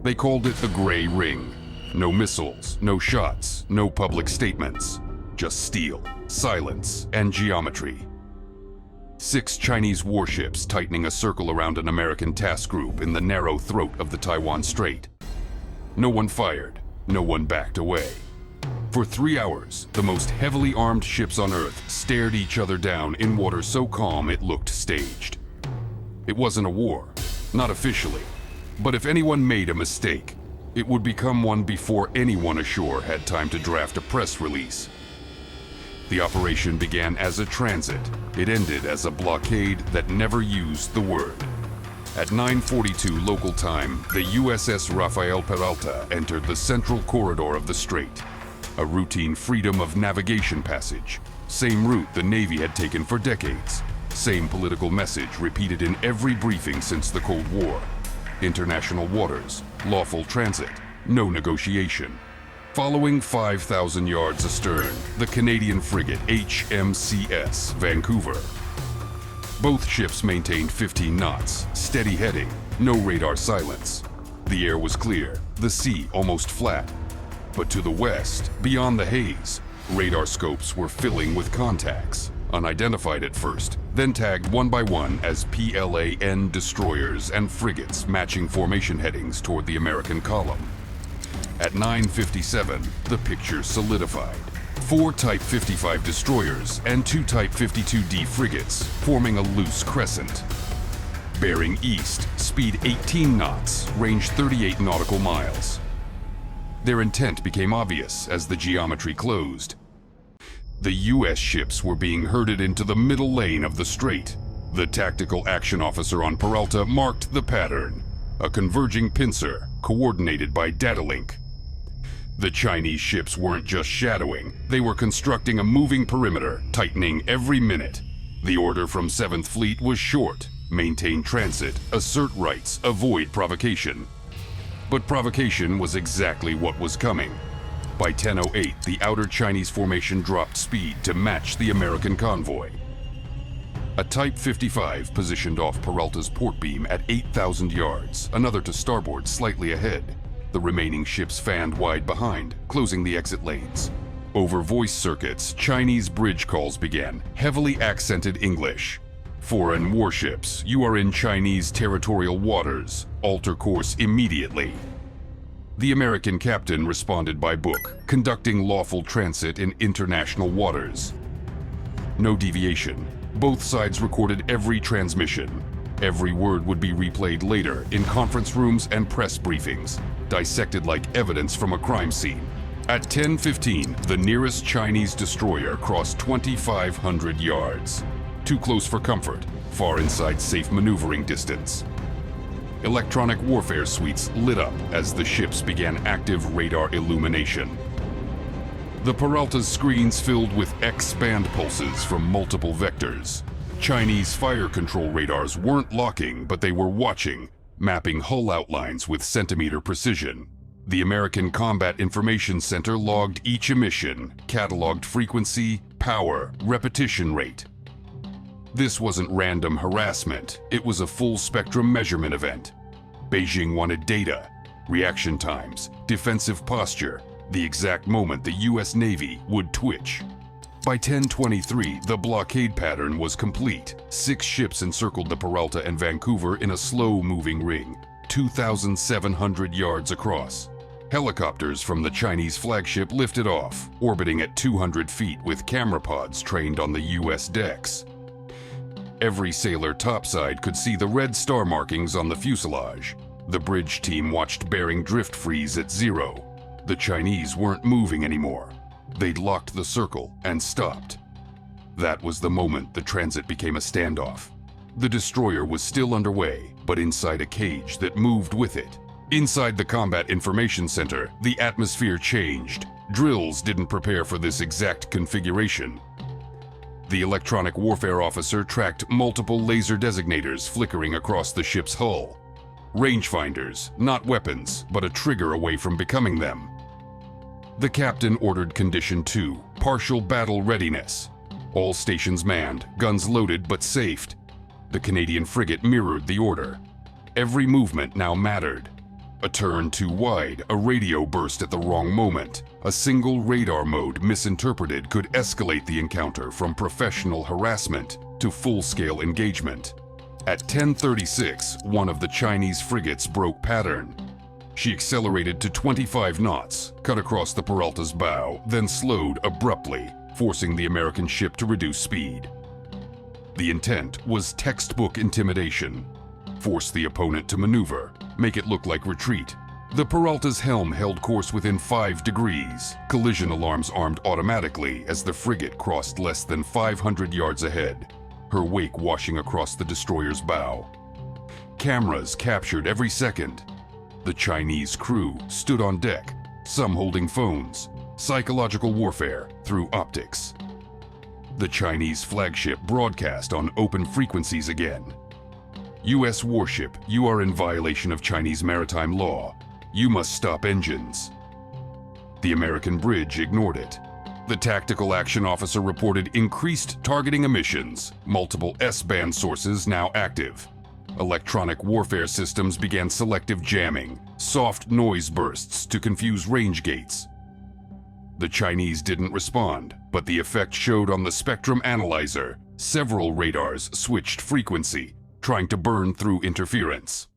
They called it the Gray Ring. No missiles, no shots, no public statements. Just steel, silence, and geometry. 6 Chinese warships tightening a circle around an American task group in the narrow throat of the Taiwan Strait. No one fired, no one backed away. For 3 hours, the most heavily armed ships on Earth stared each other down in water so calm it looked staged. It wasn't a war, not officially, but if anyone made a mistake, it would become one before anyone ashore had time to draft a press release. The operation began as a transit. It ended as a blockade that never used the word. At 9:42 local time, the USS Rafael Peralta entered the central corridor of the strait, a routine freedom of navigation passage, same route the Navy had taken for decades, same political message repeated in every briefing since the Cold War. International waters, lawful transit, no negotiation. Following 5,000 yards astern, the Canadian frigate HMCS Vancouver. Both ships maintained 15 knots, steady heading, no radar silence. The air was clear, the sea almost flat. But to the west, beyond the haze, radar scopes were filling with contacts, unidentified at first, then tagged one by one as PLAN destroyers and frigates matching formation headings toward the American column. At 9:57, the picture solidified. 4 Type 55 destroyers and 2 Type 52D frigates forming a loose crescent. Bearing east, speed 18 knots, range 38 nautical miles. Their intent became obvious as the geometry closed. The U.S. ships were being herded into the middle lane of the strait. The tactical action officer on Peralta marked the pattern, a converging pincer coordinated by data link. The Chinese ships weren't just shadowing, they were constructing a moving perimeter, tightening every minute. The order from 7th Fleet was short: maintain transit, assert rights, avoid provocation. But provocation was exactly what was coming. By 10:08, the outer Chinese formation dropped speed to match the American convoy. A Type 55 positioned off Peralta's port beam at 8,000 yards, another to starboard slightly ahead. The remaining ships fanned wide behind, closing the exit lanes. Over voice circuits, Chinese bridge calls began, heavily accented English. Foreign warships, you are in Chinese territorial waters. Alter course immediately. The American captain responded by book, conducting lawful transit in international waters. No deviation. Both sides recorded every transmission. Every word would be replayed later in conference rooms and press briefings, dissected like evidence from a crime scene. At 10:15, the nearest Chinese destroyer crossed 2,500 yards. Too close for comfort, far inside safe maneuvering distance. Electronic warfare suites lit up as the ships began active radar illumination. The Peralta's screens filled with X-band pulses from multiple vectors. Chinese fire control radars weren't locking, but they were watching, mapping hull outlines with centimeter precision. The American Combat Information Center logged each emission, cataloged frequency, power, repetition rate. This wasn't random harassment, it was a full-spectrum measurement event. Beijing wanted data, reaction times, defensive posture, the exact moment the U.S. Navy would twitch. By 10:23, the blockade pattern was complete. 6 ships encircled the Peralta and Vancouver in a slow-moving ring, 2,700 yards across. Helicopters from the Chinese flagship lifted off, orbiting at 200 feet with camera pods trained on the U.S. decks. Every sailor topside could see the red star markings on the fuselage. The bridge team watched bearing drift freeze at 0. The Chinese weren't moving anymore. They'd locked the circle and stopped. That was the moment the transit became a standoff. The destroyer was still underway, but inside a cage that moved with it. Inside the Combat Information Center, the atmosphere changed. Drills didn't prepare for this exact configuration. The electronic warfare officer tracked multiple laser designators flickering across the ship's hull. Rangefinders, not weapons, but a trigger away from becoming them. The captain ordered Condition 2, partial battle readiness. All stations manned, guns loaded but safed. The Canadian frigate mirrored the order. Every movement now mattered. A turn too wide, a radio burst at the wrong moment. A single radar mode misinterpreted could escalate the encounter from professional harassment to full-scale engagement. At 10:36, one of the Chinese frigates broke pattern. She accelerated to 25 knots, cut across the Peralta's bow, then slowed abruptly, forcing the American ship to reduce speed. The intent was textbook intimidation. Force the opponent to maneuver, make it look like retreat. The Peralta's helm held course within 5 degrees. Collision alarms armed automatically as the frigate crossed less than 500 yards ahead, her wake washing across the destroyer's bow. Cameras captured every second. The Chinese crew stood on deck, some holding phones. Psychological warfare through optics. The Chinese flagship broadcast on open frequencies again. U.S. warship, you are in violation of Chinese maritime law. You must stop engines. The American bridge ignored it. The tactical action officer reported increased targeting emissions, multiple S-band sources now active. Electronic warfare systems began selective jamming, soft noise bursts to confuse range gates. The Chinese didn't respond, but the effect showed on the spectrum analyzer. Several radars switched frequency, trying to burn through interference.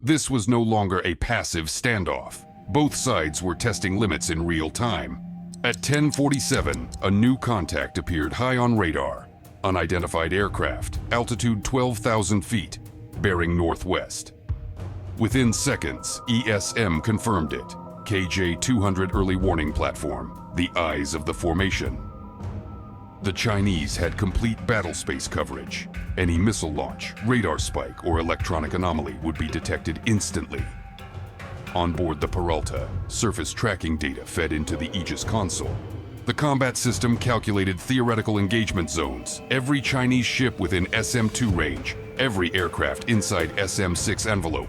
This was no longer a passive standoff. Both sides were testing limits in real time. At 10:47, a new contact appeared high on radar. Unidentified aircraft, altitude 12,000 feet, bearing northwest. Within seconds, ESM confirmed it. KJ-200 early warning platform, the eyes of the formation. The Chinese had complete battlespace coverage. Any missile launch, radar spike, or electronic anomaly would be detected instantly. On board the Peralta, surface tracking data fed into the Aegis console. The combat system calculated theoretical engagement zones, every Chinese ship within SM-2 range, every aircraft inside SM-6 envelope.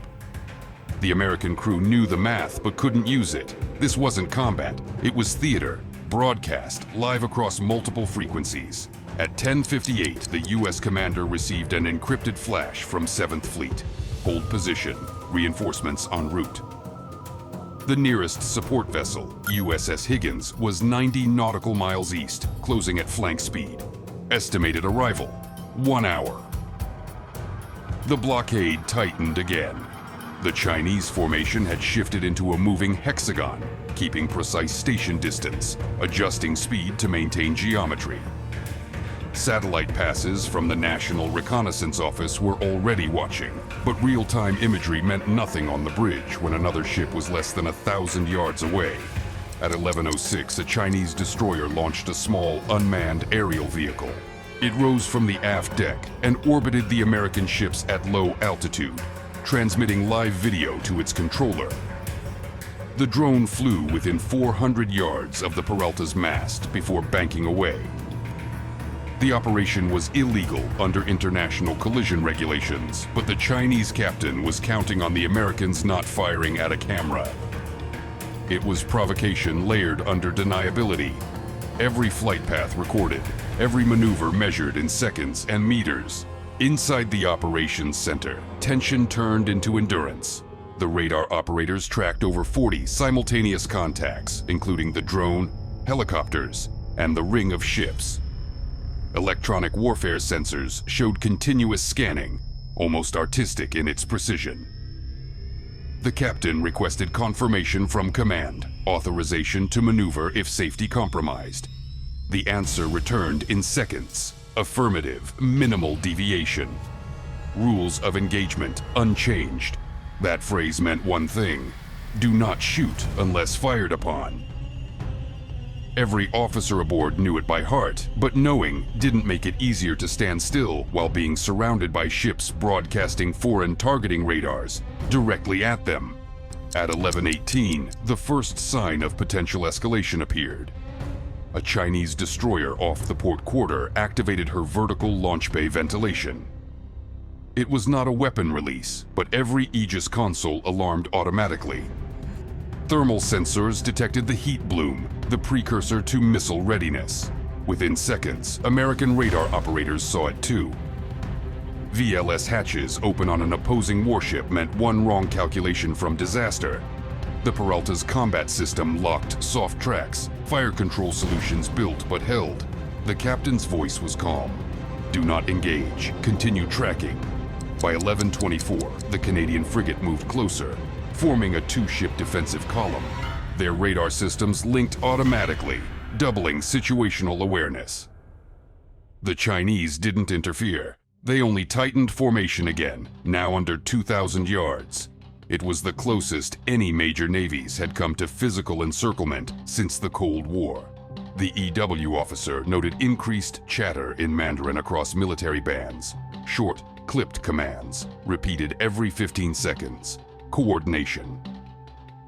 The American crew knew the math but couldn't use it. This wasn't combat, it was theater, broadcast live across multiple frequencies. At 10:58, the U.S. commander received an encrypted flash from 7th Fleet. Hold position, reinforcements en route. The nearest support vessel, USS Higgins, was 90 nautical miles east, closing at flank speed. Estimated arrival, 1 hour. The blockade tightened again. The Chinese formation had shifted into a moving hexagon, keeping precise station distance, adjusting speed to maintain geometry. Satellite passes from the National Reconnaissance Office were already watching, but real-time imagery meant nothing on the bridge when another ship was less than 1,000 yards away. At 11:06, a Chinese destroyer launched a small, unmanned aerial vehicle. It rose from the aft deck and orbited the American ships at low altitude, transmitting live video to its controller. The drone flew within 400 yards of the Peralta's mast before banking away. The operation was illegal under international collision regulations, but the Chinese captain was counting on the Americans not firing at a camera. It was provocation layered under deniability. Every flight path recorded, every maneuver measured in seconds and meters. Inside the operations center, tension turned into endurance. The radar operators tracked over 40 simultaneous contacts, including the drone, helicopters, and the ring of ships. Electronic warfare sensors showed continuous scanning, almost artistic in its precision. The captain requested confirmation from command, authorization to maneuver if safety compromised. The answer returned in seconds. Affirmative, minimal deviation. Rules of engagement unchanged. That phrase meant one thing: do not shoot unless fired upon. Every officer aboard knew it by heart, but knowing didn't make it easier to stand still while being surrounded by ships broadcasting foreign targeting radars directly at them. At 11:18, the first sign of potential escalation appeared. A Chinese destroyer off the port quarter activated her vertical launch bay ventilation. It was not a weapon release, but every Aegis console alarmed automatically. Thermal sensors detected the heat bloom, the precursor to missile readiness. Within seconds, American radar operators saw it too. VLS hatches open on an opposing warship meant one wrong calculation from disaster. The Peralta's combat system locked soft tracks, fire control solutions built but held. The captain's voice was calm. Do not engage, continue tracking. By 11:24, the Canadian frigate moved closer, forming a two-ship defensive column. Their radar systems linked automatically, doubling situational awareness. The Chinese didn't interfere. They only tightened formation again, now under 2,000 yards. It was the closest any major navies had come to physical encirclement since the Cold War. The EW officer noted increased chatter in Mandarin across military bands, short, clipped commands, repeated every 15 seconds. Coordination.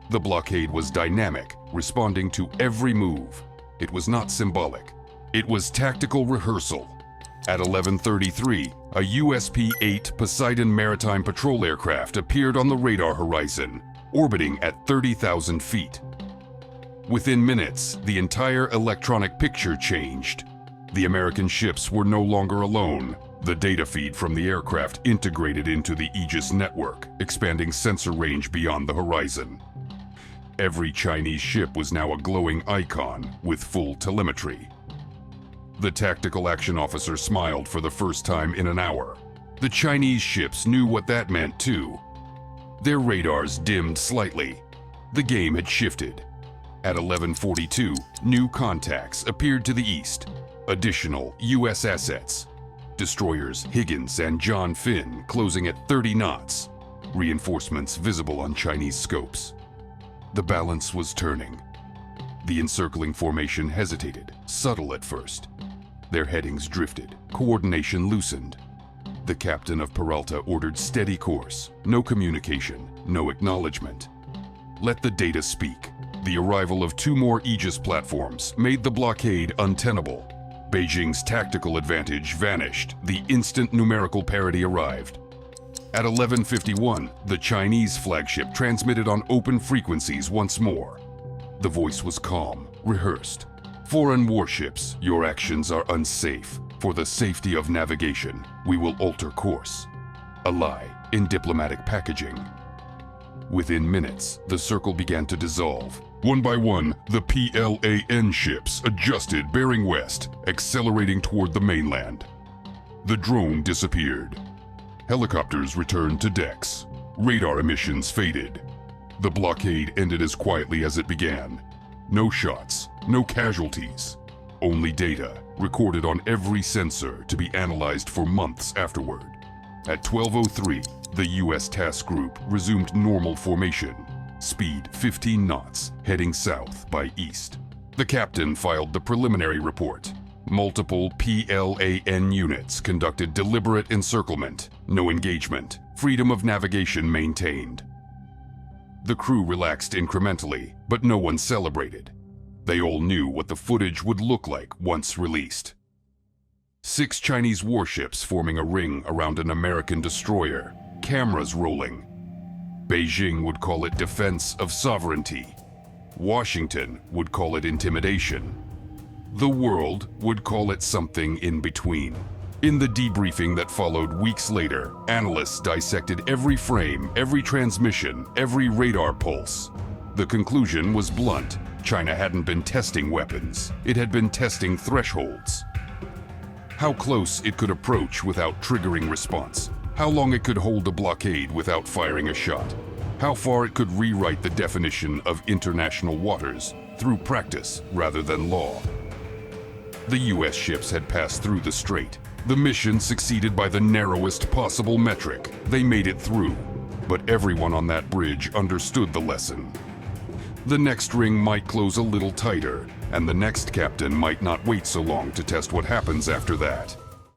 The blockade was dynamic, responding to every move. It was not symbolic. It was tactical rehearsal. At 11:33, a USP-8 Poseidon maritime patrol aircraft appeared on the radar horizon, orbiting at 30,000 feet. Within minutes, the entire electronic picture changed. The American ships were no longer alone. The data feed from the aircraft integrated into the Aegis network, expanding sensor range beyond the horizon. Every Chinese ship was now a glowing icon with full telemetry. The tactical action officer smiled for the first time in an hour. The Chinese ships knew what that meant too. Their radars dimmed slightly. The game had shifted. At 11:42, new contacts appeared to the east. Additional U.S. assets. Destroyers Higgins and John Finn closing at 30 knots. Reinforcements visible on Chinese scopes. The balance was turning. The encircling formation hesitated, subtle at first. Their headings drifted, coordination loosened. The captain of Peralta ordered steady course, no communication, no acknowledgement. Let the data speak. The arrival of 2 more Aegis platforms made the blockade untenable. Beijing's tactical advantage vanished the instant numerical parity arrived. At 11:51, the Chinese flagship transmitted on open frequencies once more. The voice was calm, rehearsed. Foreign warships, your actions are unsafe. For the safety of navigation, we will alter course. A lie in diplomatic packaging. Within minutes, the circle began to dissolve. One by one, the PLAN ships adjusted bearing west, accelerating toward the mainland. The drone disappeared. Helicopters returned to decks. Radar emissions faded. The blockade ended as quietly as it began. No shots, no casualties. Only data, recorded on every sensor to be analyzed for months afterward. At 12:03, the U.S. task group resumed normal formation. Speed 15 knots, heading south by east. The captain filed the preliminary report. Multiple PLAN units conducted deliberate encirclement. No engagement. Freedom of navigation maintained. The crew relaxed incrementally, but no one celebrated. They all knew what the footage would look like once released. 6 Chinese warships forming a ring around an American destroyer, cameras rolling. Beijing would call it defense of sovereignty. Washington would call it intimidation. The world would call it something in between. In the debriefing that followed weeks later, analysts dissected every frame, every transmission, every radar pulse. The conclusion was blunt. China hadn't been testing weapons. It had been testing thresholds. How close it could approach without triggering response. How long it could hold a blockade without firing a shot. How far it could rewrite the definition of international waters through practice rather than law. The U.S. ships had passed through the strait. The mission succeeded by the narrowest possible metric. They made it through. But everyone on that bridge understood the lesson. The next ring might close a little tighter, and the next captain might not wait so long to test what happens after that.